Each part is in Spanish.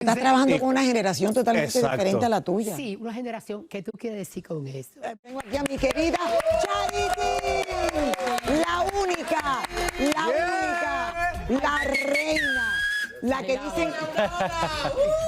Estás trabajando con una generación totalmente diferente a la tuya. Sí, una generación. ¿Qué tú quieres decir con eso? Tengo aquí a mi querida Charity, la única, la reina, la que dicen...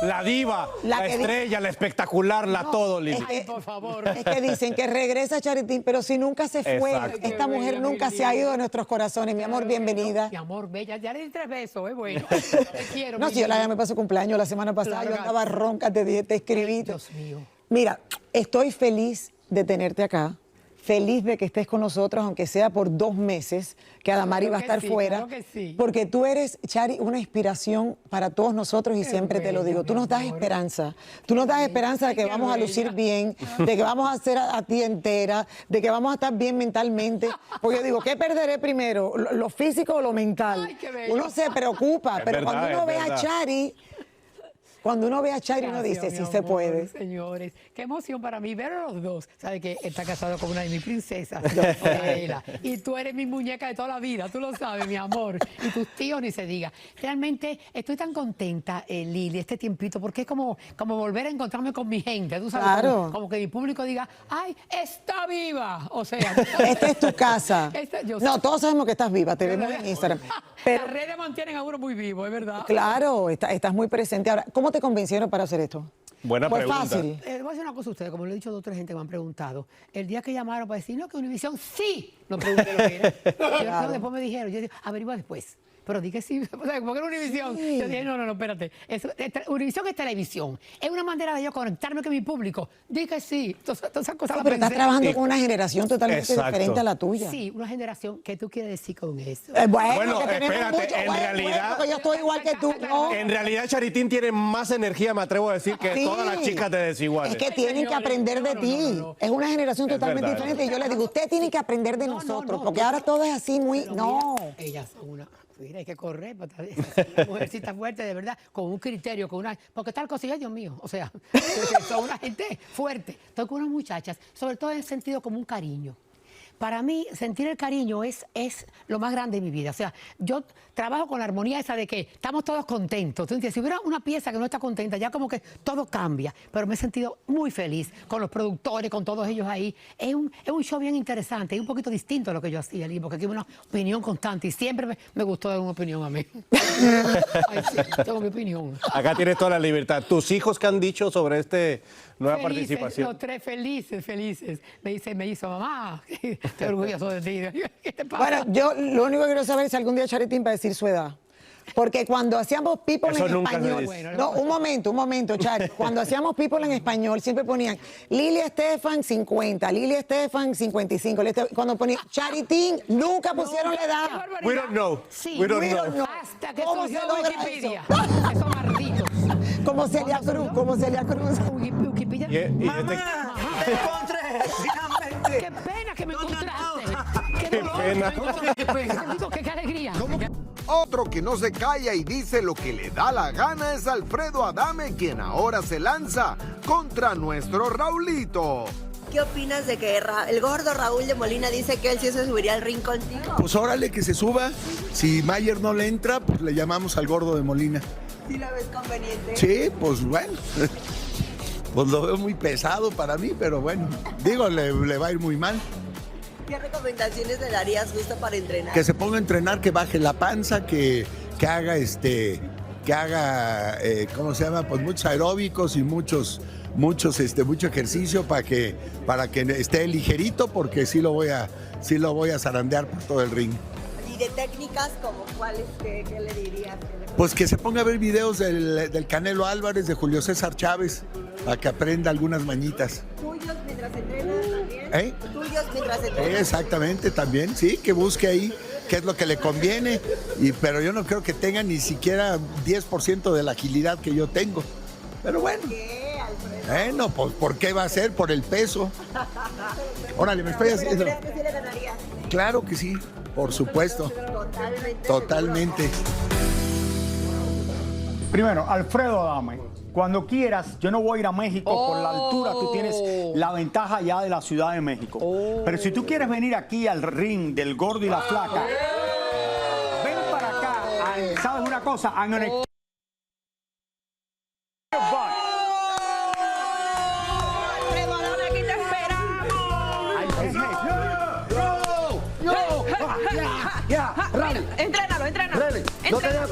La diva, la estrella, la espectacular, la todo, Lili. Por favor. Es que dicen que regresa Charity, pero si nunca se fue, Exacto. esta mujer nunca se ha ido de nuestros corazones. Mi amor, bienvenida. Mi amor, bella, ya le di 3 besos, es bueno. Te quiero. No, si yo la llamé para su cumpleaños la semana pasada, yo andaba ronca, te dije, te escribí. Dios mío. Mira, estoy feliz de tenerte acá. Feliz de que estés con nosotros, aunque sea por 2 meses, que Adamari va a estar fuera. Claro que sí. Porque tú eres, Chari, una inspiración para todos nosotros y siempre te lo digo. Tú nos das esperanza. Tú nos das esperanza de que vamos a lucir bien, de que vamos a ser a ti entera, de que vamos a estar bien mentalmente. Porque yo digo, ¿qué perderé primero? ¿Lo físico o lo mental? Ay, qué bello. Uno se preocupa, pero verdad, cuando uno es ve a verdad. Chari... Cuando uno ve a Chari, uno dice, Gracias, sí mi se amor, puede. Señores, qué emoción para mí ver a los dos. Sabe que está casado con una de mis princesas, Rafaela, y tú eres mi muñeca de toda la vida, tú lo sabes, mi amor. Y tus tíos ni se diga. Realmente estoy tan contenta, Lili, este tiempito, porque es como volver a encontrarme con mi gente. Tú sabes, Claro. como que mi público diga, ¡ay, está viva! O sea, Esta es tu casa. No, todos sabemos que estás viva, te vemos en Instagram. Pero las redes mantienen a uno muy vivo, es verdad. claro, estás muy presente. Ahora, ¿cómo te convencieron para hacer esto? Buena Fue pregunta. fácil. Voy a decir una cosa a ustedes, como le he dicho a 2 o 3 gente que me han preguntado. El día que llamaron para decir, no, que Univisión sí, no pregunté lo que era. Yo, después me dijeron, yo dije, averigua después. Pero dije sí, o sea, porque era Univisión. Sí. Yo dije, no, espérate. Univisión es televisión. Es una manera de yo conectarme con mi público. Dije sí. Todas esas cosas las Pero estás pensé. trabajando con una generación totalmente Exacto. diferente a la tuya. Sí, una generación. ¿Qué tú quieres decir con eso? Bueno, Bueno, que tenemos espérate, mucho. en realidad- porque yo estoy igual que tú. No. En realidad, Charitín tiene más energía, me atrevo a decir, que Sí. todas las chicas de Desiguales. Es que tienen que aprender de ti. No. Es una generación Es totalmente verdad. diferente. Y yo le digo, usted tiene que aprender de nosotros, no. porque ahora todo es así muy... Pero No. mira, ellas son una... Mira, hay que correr, una mujercita fuerte, de verdad, con un criterio, con una... Porque tal cosa, Dios mío, o sea, son una gente fuerte. Estoy con unas muchachas, sobre todo en el sentido como un cariño. Para mí, sentir el cariño es lo más grande de mi vida. O sea, yo trabajo con la armonía esa de que estamos todos contentos. ¿Tú entiendes? Si hubiera una pieza que no está contenta, ya como que todo cambia. Pero me he sentido muy feliz con los productores, con todos ellos ahí. Es un show bien interesante, es un poquito distinto a lo que yo hacía, Lee, porque aquí hay una opinión constante y siempre me gustó dar una opinión a mí. Ay, sí, tengo mi opinión. Acá tienes toda la libertad. ¿Tus hijos qué han dicho sobre esta nueva participación? Los 3 felices. Me hizo mamá. Estoy orgulloso de ti. ¿Qué te pasa? Bueno, yo lo único que quiero saber es si algún día Charitín va a decir su edad. Porque cuando hacíamos People Eso en nunca se español... dice. No, un momento, Chari. Cuando hacíamos People en español, siempre ponían Lili Estefan 50, Lili Estefan 55. Cuando ponían Charitín, nunca pusieron la edad. ¡Qué barbaridad! We don't know. Sí, We don't know. Hasta que ¿Cómo surgió se logra Wikipedia. eso? Esos malditos. Como Celia Cruz. Wikipedia. Y este- ¡Te encontré! ¡Finalmente! ¡Qué pena que me encontraste! Qué dolor! pena. ¡Qué alegría! Otro que no se calla y dice lo que le da la gana es Alfredo Adame, quien ahora se lanza contra nuestro Raulito. ¿Qué opinas de que el gordo Raúl de Molina dice que él sí se subiría al ring contigo? Pues órale que se suba. Si Mayer no le entra, pues le llamamos al gordo de Molina. ¿Sí la ves conveniente? Sí, pues bueno. Pues lo veo muy pesado para mí, pero bueno. Digo, le va a ir muy mal. ¿Qué recomendaciones le darías justo para entrenar? Que se ponga a entrenar, que baje la panza, que haga ¿cómo se llama? Pues muchos aeróbicos y mucho ejercicio para que esté ligerito, porque sí lo voy a zarandear por todo el ring. ¿Y de técnicas como cuáles qué le dirías? Pues que se ponga a ver videos del Canelo Álvarez, de Julio César Chávez, para que aprenda algunas mañitas. ¿Tuyos mientras entrenas también? ¿Eh? ¿Tuyos mientras entrenas? Exactamente, también, sí, que busque ahí qué es lo que le conviene, pero yo no creo que tenga ni siquiera 10% de la agilidad que yo tengo. Pero bueno. ¿Qué, Alfredo? Bueno, pues ¿por qué va a ser? Por el peso. Órale, me estoy ¿Pero haciendo. crees que sí le ganaría? Claro que sí, por supuesto. Totalmente. Totalmente. Primero, Alfredo Adame, cuando quieras, yo no voy a ir a México por la altura, tú tienes la ventaja ya de la Ciudad de México. Pero si tú quieres venir aquí al ring del gordo y la flaca, ven para acá, ¿sabes una cosa? I'm gonna Alfredo Adame, aquí te esperamos. Ya, Raúl. Entrénalo. No te dejes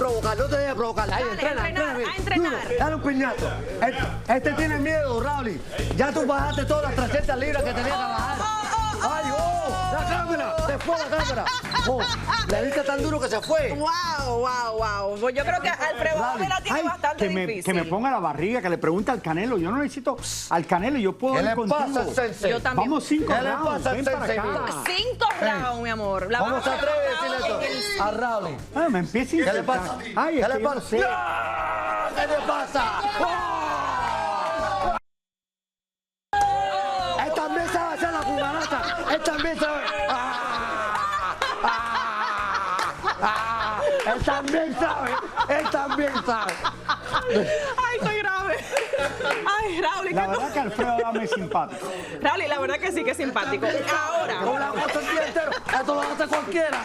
provocar, Ahí, entrena. A entrenar. Dale un piñazo. Este tiene miedo, Raúl. Ya tú bajaste todas las 300 libras que tenías que bajar. ¡Ay, la cámara! ¡Se fue la cámara! Le diste tan duro que se fue. Wow. Pues yo creo que Alfredo Adame la tiene bastante difícil. Que me ponga la barriga, que le pregunte al Canelo. Yo no necesito al Canelo, yo puedo ¿Qué ir le contigo. pasa, Sensei? Yo también. Vamos 5 ¿Qué le rounds, pasa, ven para Sensei? acá. 5 rounds, mi amor. La ¿Cómo vamos se a atreve a round decirle eso a Raúl? Me empieza a ¿Qué le insultar. pasa? Ay, ¿Qué es le que yo no pasa? sé. ¿Qué le pasa? Él también sabe hacer la cubanata. Él también sabe. Él también sabe. Ay, estoy grave. Ay, Raúl, La verdad que Alfredo Adame es simpático. Raúl, la verdad que sí que es simpático. Ahora, No la cosa el día entero. Esto lo hace cualquiera.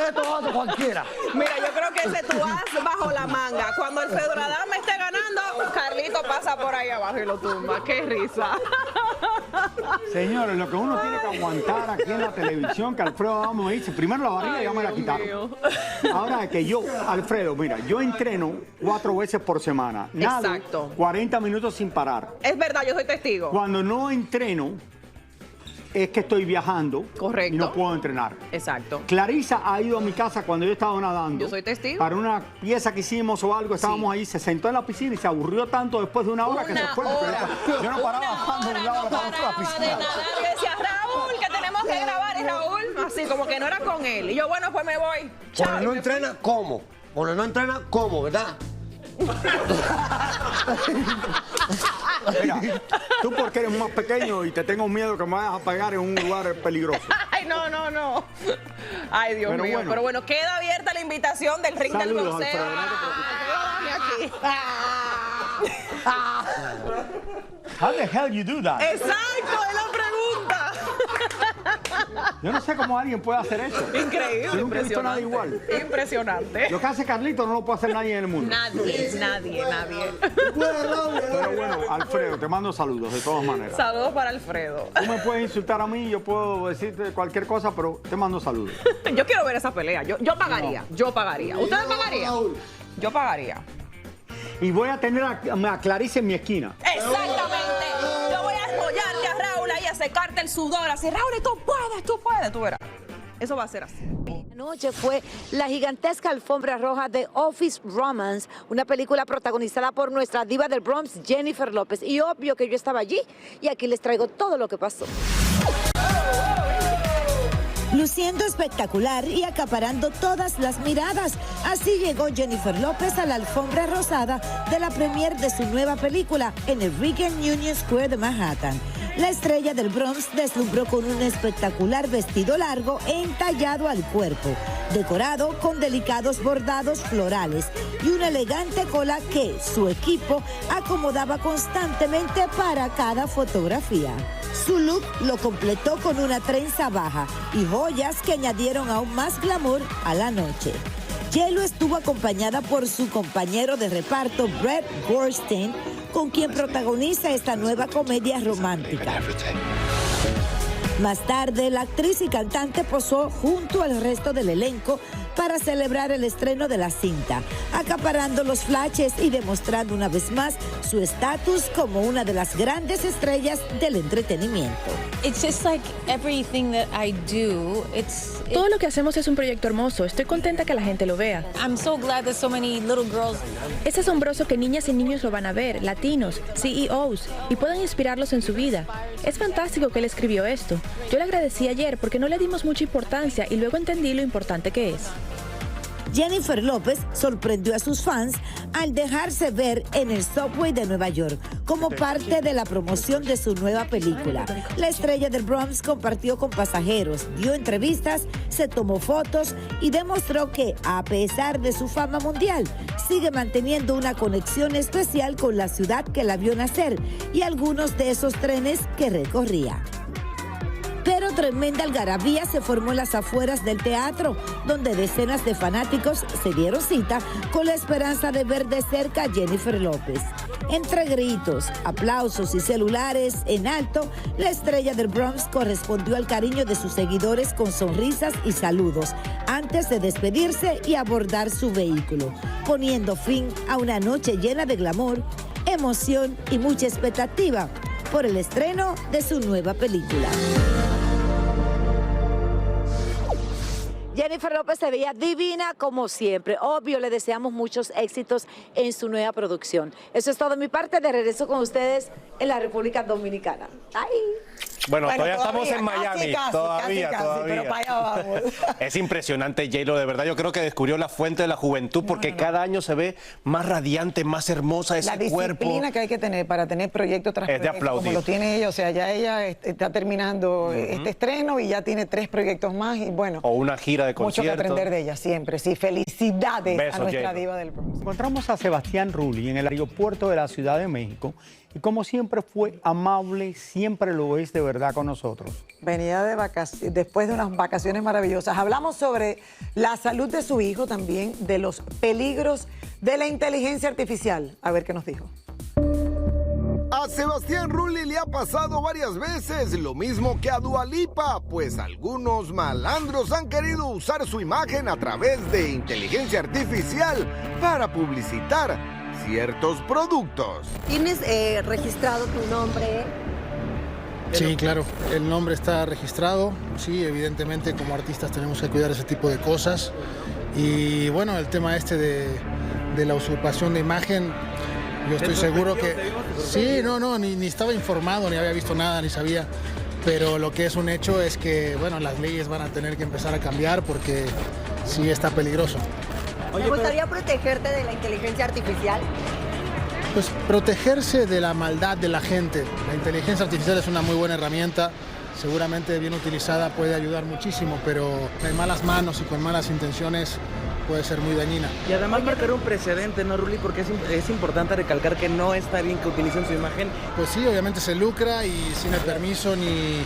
Esto lo hace cualquiera. mira, yo creo que ese tú has bajo la manga. Cuando Alfredo Adame esté ganando, Carlito pasa por ahí abajo y lo tumba. Qué risa. Señores, lo que uno tiene que aguantar aquí en la televisión, que Alfredo Adame me dice, primero la barriga ya me la quitaron. Ahora que yo, Alfredo, mira, yo entreno 4 veces por semana. Nado Exacto. 40 minutos sin parar. Es verdad, yo soy testigo. Cuando no entreno, es que estoy viajando. Correcto. Y no puedo entrenar. Exacto. Clarisa ha ido a mi casa cuando yo estaba nadando. Yo soy testigo. Para una pieza que hicimos o algo, estábamos ahí, se sentó en la piscina y se aburrió tanto después de una hora que se fue. Yo no paraba bajando de un lado a la otra piscina. Yo decía, Raúl, que tenemos que grabar. Y Raúl, así como que no era con él. Y yo, bueno, pues me voy. Chao. Porque no entrena, ¿cómo? Porque no entrena, ¿cómo? ¿Verdad? Mira, tú porque eres más pequeño y te tengo miedo que me vayas a pegar en un lugar peligroso. Ay, no. Ay, Dios Pero mío. bueno. Pero bueno, queda abierta la invitación del ring del Saludos, boxeo. Alfredo, no te preocupes. Aquí. How the hell you do that? Exacto, es la pregunta. Yo no sé cómo alguien puede hacer eso. Increíble, Yo nunca he visto nada igual. Impresionante. Lo que hace Carlito no lo puede hacer nadie en el mundo. Nadie. Pero bueno, Alfredo, te mando saludos de todas maneras. Saludos para Alfredo. Tú me puedes insultar a mí, yo puedo decirte cualquier cosa, pero te mando saludos. Yo quiero ver esa pelea. Yo pagaría. Yo pagaría. ¿Ustedes pagarían? Yo pagaría. Y voy a tener a Clarice en mi esquina. Exactamente. Yo voy a apoyarte a Raúl ahí, a secarte el sudor, así, Raúl, tú puedes, tú verás. Eso va a ser así. Anoche fue la gigantesca alfombra roja de Office Romance, una película protagonizada por nuestra diva del Bronx, Jennifer López. Y obvio que yo estaba allí y aquí les traigo todo lo que pasó. Luciendo espectacular y acaparando todas las miradas. Así llegó Jennifer López a la alfombra rosada de la premiere de su nueva película en el Reagan Union Square de Manhattan. La estrella del Bronx deslumbró con un espectacular vestido largo e entallado al cuerpo, decorado con delicados bordados florales y una elegante cola que su equipo acomodaba constantemente para cada fotografía. Su look lo completó con una trenza baja y joyas que añadieron aún más glamour a la noche. J.Lo estuvo acompañada por su compañero de reparto Brett Goldstein, con quien protagoniza esta nueva comedia romántica. Más tarde, la actriz y cantante posó junto al resto del elenco para celebrar el estreno de la cinta, acaparando los flashes y demostrando una vez más su estatus como una de las grandes estrellas del entretenimiento. Todo lo que hacemos es un proyecto hermoso. Estoy contenta que la gente lo vea. Es asombroso que niñas y niños lo van a ver, latinos, CEOs, y puedan inspirarlos en su vida. Es fantástico que él escribió esto. Yo le agradecí ayer porque no le dimos mucha importancia y luego entendí lo importante que es. Jennifer López sorprendió a sus fans al dejarse ver en el subway de Nueva York como parte de la promoción de su nueva película. La estrella del Bronx compartió con pasajeros, dio entrevistas, se tomó fotos y demostró que, a pesar de su fama mundial, sigue manteniendo una conexión especial con la ciudad que la vio nacer y algunos de esos trenes que recorría. Pero tremenda algarabía se formó en las afueras del teatro, donde decenas de fanáticos se dieron cita con la esperanza de ver de cerca a Jennifer López. Entre gritos, aplausos y celulares en alto, la estrella del Bronx correspondió al cariño de sus seguidores con sonrisas y saludos, antes de despedirse y abordar su vehículo, poniendo fin a una noche llena de glamour, emoción y mucha expectativa por el estreno de su nueva película. Jennifer López se veía divina como siempre. Obvio, le deseamos muchos éxitos en su nueva producción. Eso es todo de mi parte. De regreso con ustedes en la República Dominicana. ¡Ay! Bueno, todavía estamos en Miami. Casi, Todavía. pero para allá vamos. Es impresionante, J-Lo, de verdad. Yo creo que descubrió la fuente de la juventud porque cada año se ve más radiante, más hermosa ese cuerpo. La disciplina que hay que tener para tener proyecto tras Es de proyecto, como aplaudir. lo tiene ella. O sea, ya ella está terminando este estreno y ya tiene 3 proyectos más y bueno. O una gira de Mucho que conciertos. aprender de ella siempre. Sí, felicidades Besos, a nuestra J-Lo. diva del Bronx. Encontramos a Sebastián Rulli en el aeropuerto de la Ciudad de México y como siempre fue amable, siempre lo es de verdad con nosotros. Venía de después de unas vacaciones maravillosas. Hablamos sobre la salud de su hijo también, de los peligros de la inteligencia artificial. A ver qué nos dijo. A Sebastián Rulli le ha pasado varias veces lo mismo que a Dua Lipa, pues algunos malandros han querido usar su imagen a través de inteligencia artificial para publicitar ciertos productos. ¿Tienes registrado tu nombre? Sí, claro, el nombre está registrado. Sí, evidentemente como artistas tenemos que cuidar ese tipo de cosas. Y bueno, el tema de la usurpación de imagen, yo estoy seguro que... Sí, ni estaba informado, ni había visto nada, ni sabía. Pero lo que es un hecho es que, bueno, las leyes van a tener que empezar a cambiar porque sí está peligroso. ¿Te gustaría protegerte de la inteligencia artificial? Pues protegerse de la maldad de la gente. La inteligencia artificial es una muy buena herramienta, seguramente bien utilizada puede ayudar muchísimo, pero en malas manos y con malas intenciones puede ser muy dañina. Y además marcar un precedente, ¿no, Rulli? Porque es importante recalcar que no está bien que utilicen su imagen. Pues sí, obviamente se lucra y sin el permiso ni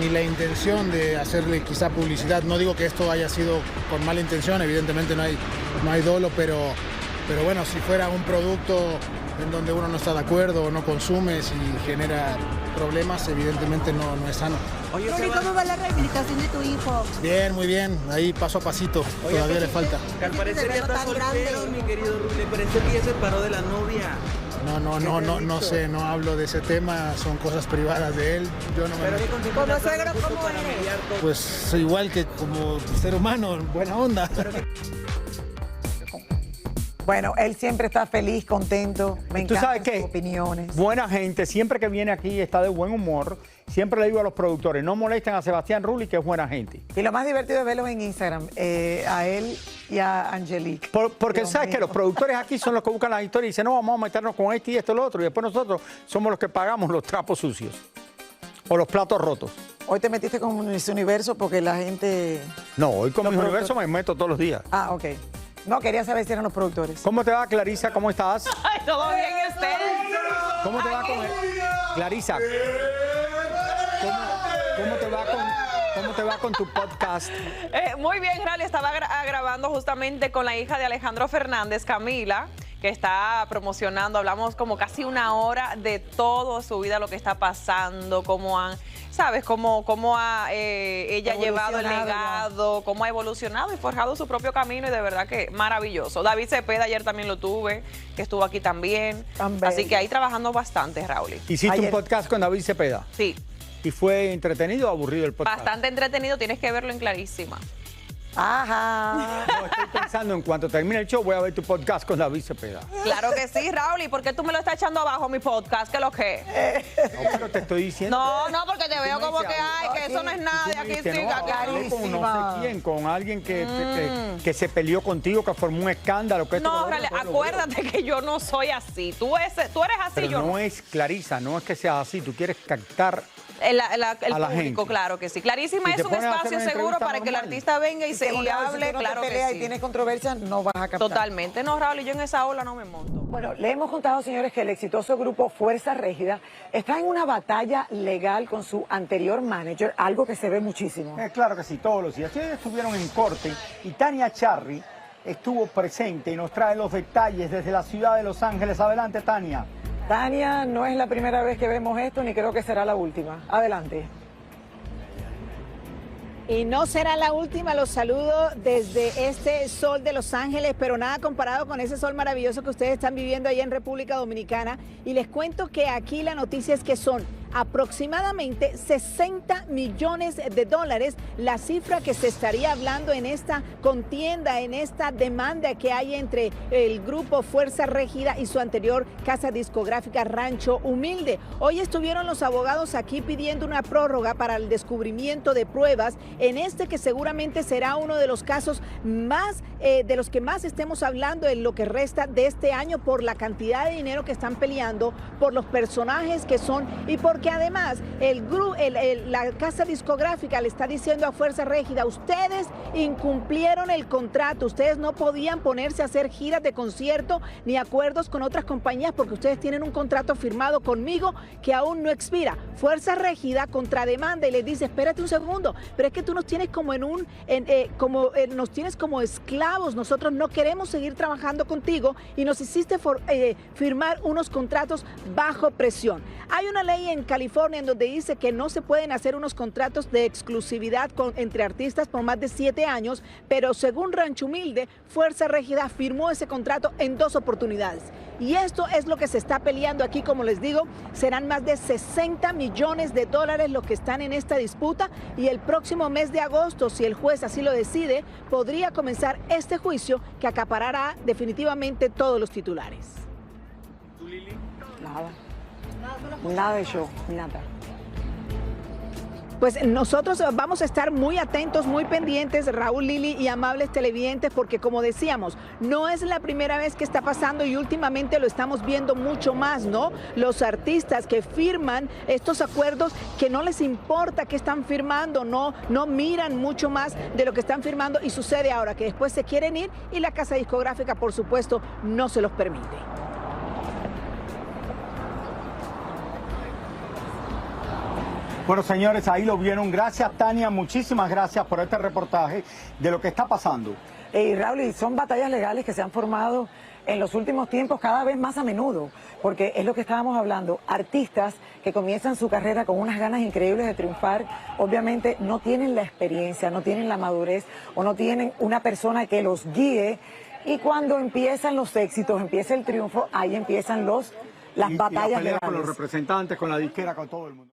la intención de hacerle quizá publicidad. No digo que esto haya sido con mala intención, evidentemente no hay dolo, pero bueno, si fuera un producto en donde uno no está de acuerdo o no consume, si genera problemas, evidentemente no es sano. Oye, ¿cómo va la rehabilitación de tu hijo? Bien, muy bien, ahí paso a pasito, todavía le falta. Que al parecer ya está soltero, mi querido Rulli, parece que ya se paró de la novia. No sé, no hablo de ese tema, son cosas privadas de él. Yo no me meto. Como suegro, ¿cómo eres? Pues igual que como ser humano, buena onda. Bueno, él siempre está feliz, contento, me encantan sus opiniones. Buena gente, siempre que viene aquí está de buen humor. Siempre le digo a los productores, no molesten a Sebastián Rulli, que es buena gente. Y lo más divertido es verlos en Instagram, a él y a Angelique. Porque sabes que los productores aquí son los que buscan las historias y dicen, no, vamos a meternos con este y esto y lo otro. Y después nosotros somos los que pagamos los trapos sucios o los platos rotos. Hoy te metiste con Miss Universo porque la gente... No, hoy con Miss Universo me meto todos los días. Ah, ok. No, quería saber si eran los productores. ¿Cómo te va, Clarisa? ¿Cómo estás? Ay, todo bien, ¿y usted? ¿Cómo te va con él? Clarisa, ¿cómo te va con tu podcast? Muy bien, Rally. Estaba grabando justamente con la hija de Alejandro Fernández, Camila, que está promocionando. Hablamos como casi una hora de todo su vida, lo que está pasando, cómo han... ¿Sabes? Cómo ella ha llevado el legado, cómo ha evolucionado y forjado su propio camino y de verdad que maravilloso. David Cepeda ayer también lo tuve, que estuvo aquí también. Así que ahí trabajando bastante, Raúl. ¿Hiciste un podcast con David Cepeda? Sí. ¿Y fue entretenido o aburrido el podcast? Bastante entretenido, tienes que verlo en Clarísima. Ajá. No, estoy pensando en cuanto termine el show voy a ver tu podcast con David Cepeda. Claro que sí, Raúl. ¿Y por qué tú me lo estás echando abajo mi podcast? ¿Qué es lo que? No, pero te estoy diciendo. No, porque te veo como que que eso no es nada de aquí sí, con no sé quién, con alguien que se peleó contigo, que formó un escándalo. Que no, acuérdate que yo no soy así. Tú eres así, pero yo no es, Clarisa, no es que seas así. Tú quieres captar El la público, gente. claro que sí. Clarísima, Si te es un pones a hacer espacio una seguro entrevista para que el normal. artista venga y Si tú hable, no te claro que peleas sí. y tienes controversia, no vas a captar. Totalmente. No, Raúl, y yo en esa ola no me monto. Bueno, le hemos contado, señores, que el exitoso grupo Fuerza Régida está en una batalla legal con su anterior manager, algo que se ve muchísimo. Claro que sí, todos los días. Ustedes estuvieron en corte y Tania Charry estuvo presente y nos trae los detalles desde la ciudad de Los Ángeles. Adelante, Tania. Tania, no es la primera vez que vemos esto, ni creo que será la última. Adelante. Y no será la última, los saludo desde este sol de Los Ángeles, pero nada comparado con ese sol maravilloso que ustedes están viviendo allá en República Dominicana. Y les cuento que aquí la noticia es que son aproximadamente 60 millones de dólares la cifra que se estaría hablando en esta contienda, en esta demanda que hay entre el grupo Fuerza Régida y su anterior casa discográfica Rancho Humilde. Hoy estuvieron los abogados aquí pidiendo una prórroga para el descubrimiento de pruebas en este que seguramente será uno de los casos más, de los que más estemos hablando en lo que resta de este año por la cantidad de dinero que están peleando, por los personajes que son y porque además la casa discográfica le está diciendo a Fuerza Régida, ustedes incumplieron el contrato, ustedes no podían ponerse a hacer giras de concierto ni acuerdos con otras compañías porque ustedes tienen un contrato firmado conmigo que aún no expira. Fuerza Régida contrademanda y les dice, espérate un segundo, pero es que tú nos tienes como nos tienes como esclavos, nosotros no queremos seguir trabajando contigo y nos hiciste firmar unos contratos bajo presión. Hay una ley en California en donde dice que no se pueden hacer unos contratos de exclusividad entre artistas por más de 7 años, pero según Rancho Humilde, Fuerza Régida firmó ese contrato en 2 oportunidades. Y esto es lo que se está peleando aquí, como les digo, serán más de 60 millones de dólares lo que están en esta disputa y el próximo mes de agosto, si el juez así lo decide, podría comenzar este juicio que acaparará definitivamente todos los titulares. Nada de show, nada. Pues nosotros vamos a estar muy atentos, muy pendientes, Raúl, Lili y amables televidentes, porque como decíamos, no es la primera vez que está pasando y últimamente lo estamos viendo mucho más, ¿no? Los artistas que firman estos acuerdos que no les importa qué están firmando, no miran mucho más de lo que están firmando y sucede ahora que después se quieren ir y la casa discográfica, por supuesto, no se los permite. Bueno, señores, ahí lo vieron. Gracias, Tania. Muchísimas gracias por este reportaje de lo que está pasando. Y Raúl, y son batallas legales que se han formado en los últimos tiempos cada vez más a menudo, porque es lo que estábamos hablando, artistas que comienzan su carrera con unas ganas increíbles de triunfar, obviamente no tienen la experiencia, no tienen la madurez o no tienen una persona que los guíe y cuando empiezan los éxitos, empieza el triunfo, ahí empiezan las batallas legales. legales. Con los representantes, con la disquera, con todo el mundo.